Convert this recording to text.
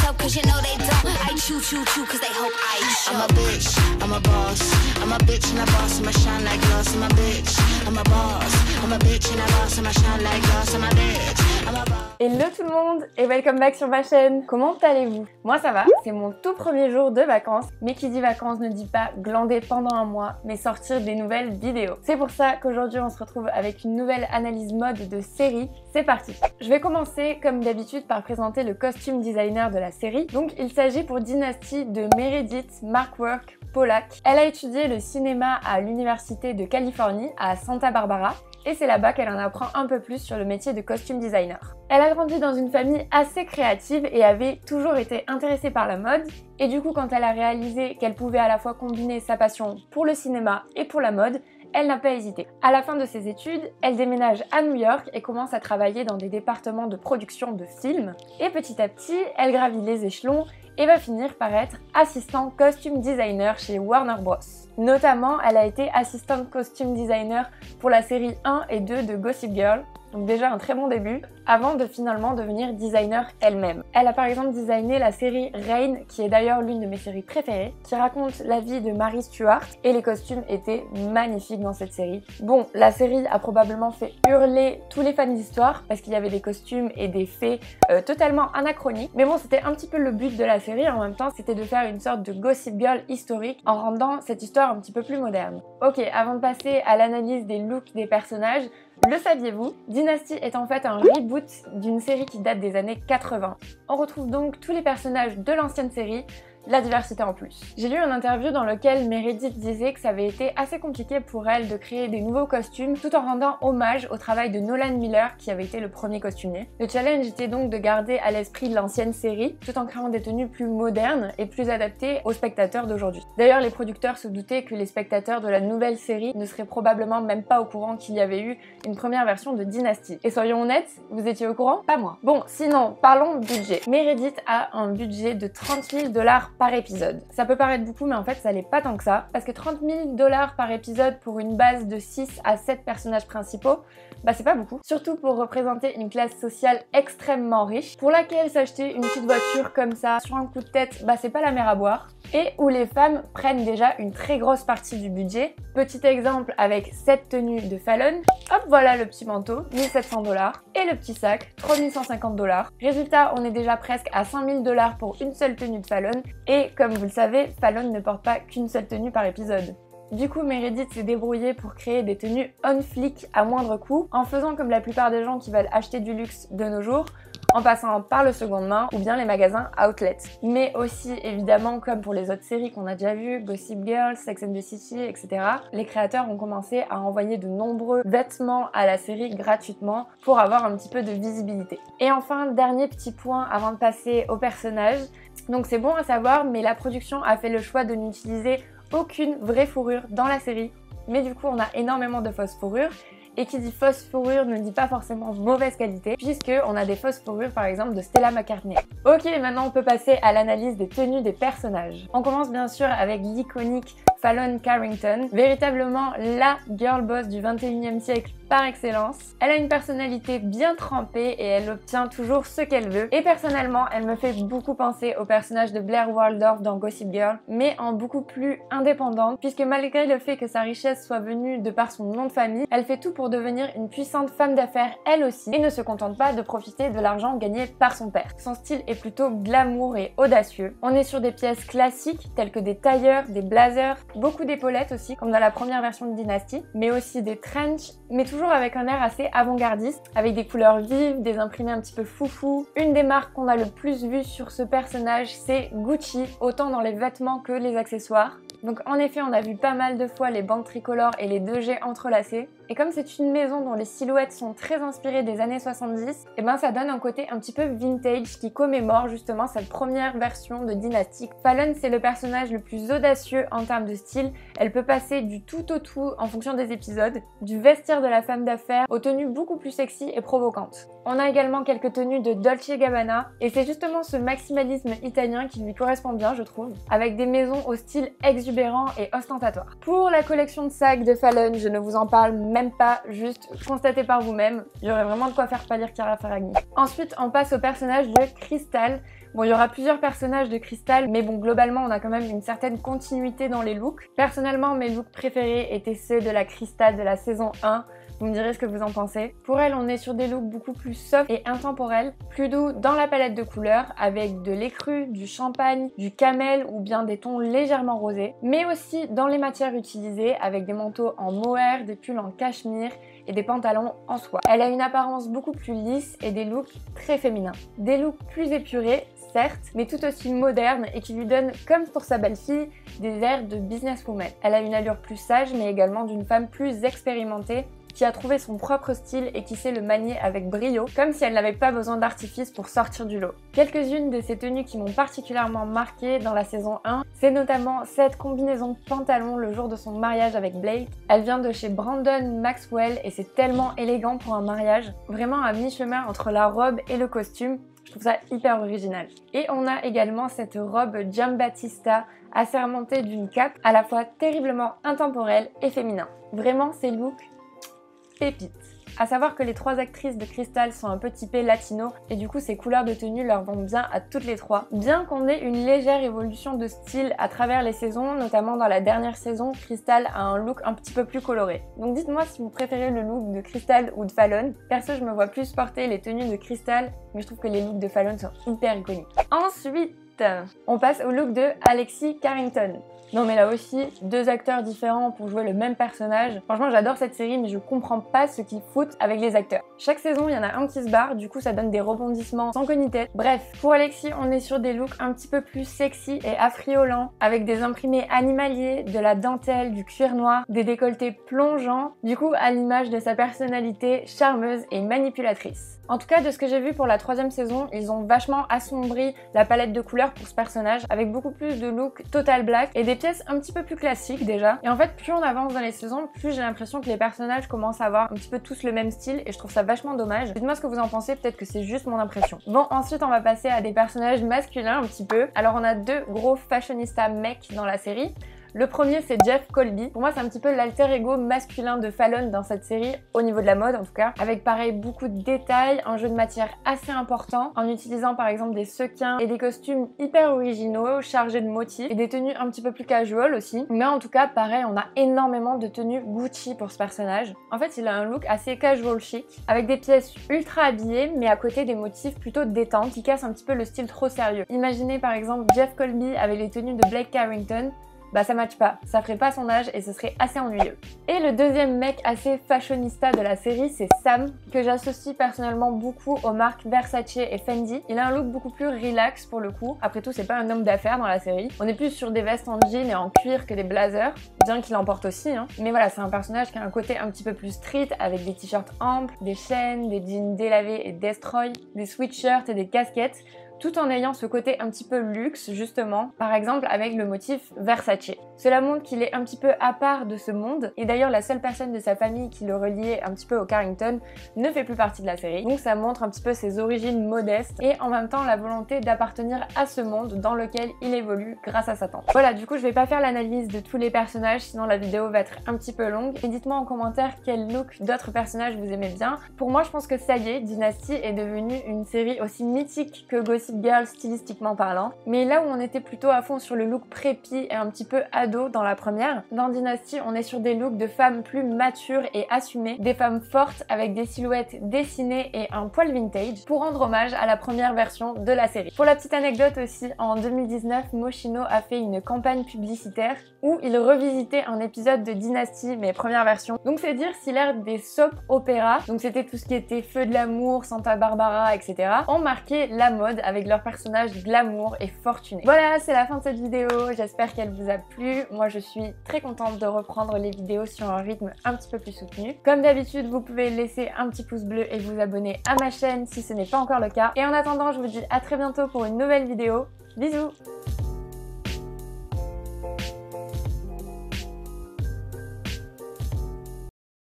help cause you know they don't. I choo choo choo cause they hope I show. I'm a bitch, I'm a boss. I'm a bitch and a boss, I'ma shine like glass. I'm a bitch, I'm a boss. I'm a bitch and a boss, I'ma shine like glass. I'm a bitch, I'm a boss. Hello tout le monde et welcome back sur ma chaîne. Comment allez-vous? Moi ça va, c'est mon tout premier jour de vacances, mais qui dit vacances ne dit pas glander pendant un mois, mais sortir des nouvelles vidéos. C'est pour ça qu'aujourd'hui on se retrouve avec une nouvelle analyse mode de série. C'est parti. Je vais commencer comme d'habitude par présenter le costume designer de la série. Donc il s'agit pour Dynasty de Meredith Markwork Pollack. Elle a étudié le cinéma à l'université de Californie à Santa Barbara. Et c'est là-bas qu'elle en apprend un peu plus sur le métier de costume designer. Elle a grandi dans une famille assez créative et avait toujours été intéressée par la mode. Et du coup, quand elle a réalisé qu'elle pouvait à la fois combiner sa passion pour le cinéma et pour la mode, elle n'a pas hésité. À la fin de ses études, elle déménage à New York et commence à travailler dans des départements de production de films. Et petit à petit, elle gravit les échelons et va finir par être assistant costume designer chez Warner Bros. Notamment, elle a été assistant costume designer pour la série 1 et 2 de Gossip Girl, donc déjà un très bon début, avant de finalement devenir designer elle-même. Elle a par exemple designé la série Reign, qui est d'ailleurs l'une de mes séries préférées, qui raconte la vie de Mary Stuart, et les costumes étaient magnifiques dans cette série. Bon, la série a probablement fait hurler tous les fans d'histoire, parce qu'il y avait des costumes et des faits totalement anachroniques, mais bon, c'était un petit peu le but de la série, en même temps, c'était de faire une sorte de Gossip Girl historique, en rendant cette histoire un petit peu plus moderne. Ok, avant de passer à l'analyse des looks des personnages, le saviez-vous? Dynasty est en fait un reboot d'une série qui date des années 80. On retrouve donc tous les personnages de l'ancienne série, la diversité en plus. J'ai lu une interview dans laquelle Meredith disait que ça avait été assez compliqué pour elle de créer des nouveaux costumes tout en rendant hommage au travail de Nolan Miller qui avait été le premier costumier. Le challenge était donc de garder à l'esprit l'ancienne série tout en créant des tenues plus modernes et plus adaptées aux spectateurs d'aujourd'hui. D'ailleurs, les producteurs se doutaient que les spectateurs de la nouvelle série ne seraient probablement même pas au courant qu'il y avait eu une première version de Dynasty. Et soyons honnêtes, vous étiez au courant? Pas moi. Bon, sinon, parlons budget. Meredith a un budget de 30 000 $ par épisode. Ça peut paraître beaucoup, mais en fait ça l'est pas tant que ça, parce que 30 000 $ par épisode pour une base de 6 à 7 personnages principaux, bah c'est pas beaucoup. Surtout pour représenter une classe sociale extrêmement riche, pour laquelle s'acheter une petite voiture comme ça, sur un coup de tête, bah c'est pas la mer à boire, et où les femmes prennent déjà une très grosse partie du budget. Petit exemple avec cette tenue de Fallon, hop voilà le petit manteau, 1700 $, et le petit sac, 3150 $. Résultat, on est déjà presque à 5000 $ pour une seule tenue de Fallon, et comme vous le savez, Fallon ne porte pas qu'une seule tenue par épisode. Du coup, Meredith s'est débrouillée pour créer des tenues on flic à moindre coût, en faisant comme la plupart des gens qui veulent acheter du luxe de nos jours, en passant par le seconde main ou bien les magasins outlet. Mais aussi, évidemment, comme pour les autres séries qu'on a déjà vues, Gossip Girl, Sex and the City, etc., les créateurs ont commencé à envoyer de nombreux vêtements à la série gratuitement pour avoir un petit peu de visibilité. Et enfin, dernier petit point avant de passer aux personnages. Donc c'est bon à savoir, mais la production a fait le choix de n'utiliser aucune vraie fourrure dans la série. Mais du coup, on a énormément de fausses fourrures. Et qui dit fausse fourrure ne dit pas forcément mauvaise qualité, puisque on a des fausses fourrures par exemple de Stella McCartney. Ok, maintenant on peut passer à l'analyse des tenues des personnages. On commence bien sûr avec l'iconique Fallon Carrington, véritablement la girl boss du 21e siècle par excellence. Elle a une personnalité bien trempée et elle obtient toujours ce qu'elle veut. Et personnellement, elle me fait beaucoup penser au personnage de Blair Waldorf dans Gossip Girl, mais en beaucoup plus indépendante, puisque malgré le fait que sa richesse soit venue de par son nom de famille, elle fait tout pour devenir une puissante femme d'affaires elle aussi, et ne se contente pas de profiter de l'argent gagné par son père. Son style est plutôt glamour et audacieux. On est sur des pièces classiques telles que des tailleurs, des blazers, beaucoup d'épaulettes aussi, comme dans la première version de Dynasty, mais aussi des trench, mais toujours avec un air assez avant-gardiste, avec des couleurs vives, des imprimés un petit peu foufou. Une des marques qu'on a le plus vues sur ce personnage, c'est Gucci, autant dans les vêtements que les accessoires. Donc en effet, on a vu pas mal de fois les bandes tricolores et les 2G entrelacés. Et comme c'est une maison dont les silhouettes sont très inspirées des années 70, et ben ça donne un côté un petit peu vintage qui commémore justement cette première version de Dynasty. Fallon, c'est le personnage le plus audacieux en termes de style. Elle peut passer du tout au tout en fonction des épisodes, du vestiaire de la femme d'affaires aux tenues beaucoup plus sexy et provocantes. On a également quelques tenues de Dolce & Gabbana, et c'est justement ce maximalisme italien qui lui correspond bien, je trouve, avec des maisons au style exubérant et ostentatoire. Pour la collection de sacs de Fallon, je ne vous en parle même même pas, juste constatez par vous-même. Il y aurait vraiment de quoi faire pâlir Chiara Ferragni. Ensuite, on passe au personnage de Crystal. Bon, il y aura plusieurs personnages de Crystal, mais bon, globalement, on a quand même une certaine continuité dans les looks. Personnellement, mes looks préférés étaient ceux de la Crystal de la saison 1. Vous me direz ce que vous en pensez. Pour elle, on est sur des looks beaucoup plus soft et intemporels, plus doux dans la palette de couleurs, avec de l'écru, du champagne, du camel ou bien des tons légèrement rosés, mais aussi dans les matières utilisées, avec des manteaux en mohair, des pulls en cachemire et des pantalons en soie. Elle a une apparence beaucoup plus lisse et des looks très féminins. Des looks plus épurés, certes, mais tout aussi modernes et qui lui donnent, comme pour sa belle-fille, des airs de businesswoman. Elle a une allure plus sage, mais également d'une femme plus expérimentée, qui a trouvé son propre style et qui sait le manier avec brio, comme si elle n'avait pas besoin d'artifice pour sortir du lot. Quelques-unes de ces tenues qui m'ont particulièrement marquée dans la saison 1, c'est notamment cette combinaison pantalon le jour de son mariage avec Blake. Elle vient de chez Brandon Maxwell et c'est tellement élégant pour un mariage, vraiment à mi-chemin entre la robe et le costume. Je trouve ça hyper original. Et on a également cette robe Giambattista assermentée d'une cape à la fois terriblement intemporelle et féminin. Vraiment, ces looks pépite. À savoir que les trois actrices de Crystal sont un peu typées latino et du coup ces couleurs de tenue leur vont bien à toutes les trois. Bien qu'on ait une légère évolution de style à travers les saisons, notamment dans la dernière saison, Crystal a un look un petit peu plus coloré. Donc dites-moi si vous préférez le look de Crystal ou de Fallon. Perso, je me vois plus porter les tenues de Crystal, mais je trouve que les looks de Fallon sont hyper iconiques. Ensuite, on passe au look de Alexis Carrington. Non mais là aussi, deux acteurs différents pour jouer le même personnage. Franchement, j'adore cette série, mais je comprends pas ce qu'ils foutent avec les acteurs. Chaque saison, il y en a un qui se barre, du coup ça donne des rebondissements sans queue ni tête. Bref, pour Alexis, on est sur des looks un petit peu plus sexy et affriolants, avec des imprimés animaliers, de la dentelle, du cuir noir, des décolletés plongeants, du coup à l'image de sa personnalité charmeuse et manipulatrice. En tout cas, de ce que j'ai vu pour la troisième saison, ils ont vachement assombri la palette de couleurs pour ce personnage, avec beaucoup plus de looks total black et des pièces un petit peu plus classiques déjà. Et en fait, plus on avance dans les saisons, plus j'ai l'impression que les personnages commencent à avoir un petit peu tous le même style et je trouve ça vachement dommage. Dites-moi ce que vous en pensez, peut-être que c'est juste mon impression. Bon, ensuite on va passer à des personnages masculins un petit peu. Alors on a deux gros fashionistas mecs dans la série. Le premier, c'est Jeff Colby. Pour moi, c'est un petit peu l'alter ego masculin de Fallon dans cette série, au niveau de la mode en tout cas, avec pareil beaucoup de détails, un jeu de matière assez important, en utilisant par exemple des sequins et des costumes hyper originaux, chargés de motifs, et des tenues un petit peu plus casual aussi. Mais en tout cas, pareil, on a énormément de tenues Gucci pour ce personnage. En fait, il a un look assez casual chic, avec des pièces ultra habillées, mais à côté des motifs plutôt détentes, qui cassent un petit peu le style trop sérieux. Imaginez par exemple Jeff Colby avec les tenues de Blake Carrington. Bah ça match pas, ça ferait pas son âge et ce serait assez ennuyeux. Et le deuxième mec assez fashionista de la série, c'est Sam, que j'associe personnellement beaucoup aux marques Versace et Fendi. Il a un look beaucoup plus relax pour le coup. Après tout, c'est pas un homme d'affaires dans la série. On est plus sur des vestes en jean et en cuir que des blazers, bien qu'il en porte aussi, hein. Mais voilà, c'est un personnage qui a un côté un petit peu plus street, avec des t-shirts amples, des chaînes, des jeans délavés et destroy, des sweatshirts et des casquettes, tout en ayant ce côté un petit peu luxe justement, par exemple avec le motif Versace. Cela montre qu'il est un petit peu à part de ce monde, et d'ailleurs la seule personne de sa famille qui le reliait un petit peu au Carrington ne fait plus partie de la série, donc ça montre un petit peu ses origines modestes et en même temps la volonté d'appartenir à ce monde dans lequel il évolue grâce à sa tante. Voilà, du coup je vais pas faire l'analyse de tous les personnages, sinon la vidéo va être un petit peu longue, et dites-moi en commentaire quel look d'autres personnages vous aimez bien. Pour moi je pense que ça y est, Dynasty est devenue une série aussi mythique que Gossip Girl stylistiquement parlant, mais là où on était plutôt à fond sur le look préppy et un petit peu ado dans la première, dans Dynasty on est sur des looks de femmes plus matures et assumées, des femmes fortes avec des silhouettes dessinées et un poil vintage, pour rendre hommage à la première version de la série. Pour la petite anecdote aussi, en 2019 Moschino a fait une campagne publicitaire où il revisitait un épisode de Dynasty, mais première version, donc c'est dire si l'ère des soap opéras, donc c'était tout ce qui était Feu de l'amour, Santa Barbara, etc., ont marqué la mode avec leurs personnages glamour et fortunés. Voilà, c'est la fin de cette vidéo, j'espère qu'elle vous a plu. Moi je suis très contente de reprendre les vidéos sur un rythme un petit peu plus soutenu. Comme d'habitude, vous pouvez laisser un petit pouce bleu et vous abonner à ma chaîne si ce n'est pas encore le cas. Et en attendant, je vous dis à très bientôt pour une nouvelle vidéo. Bisous!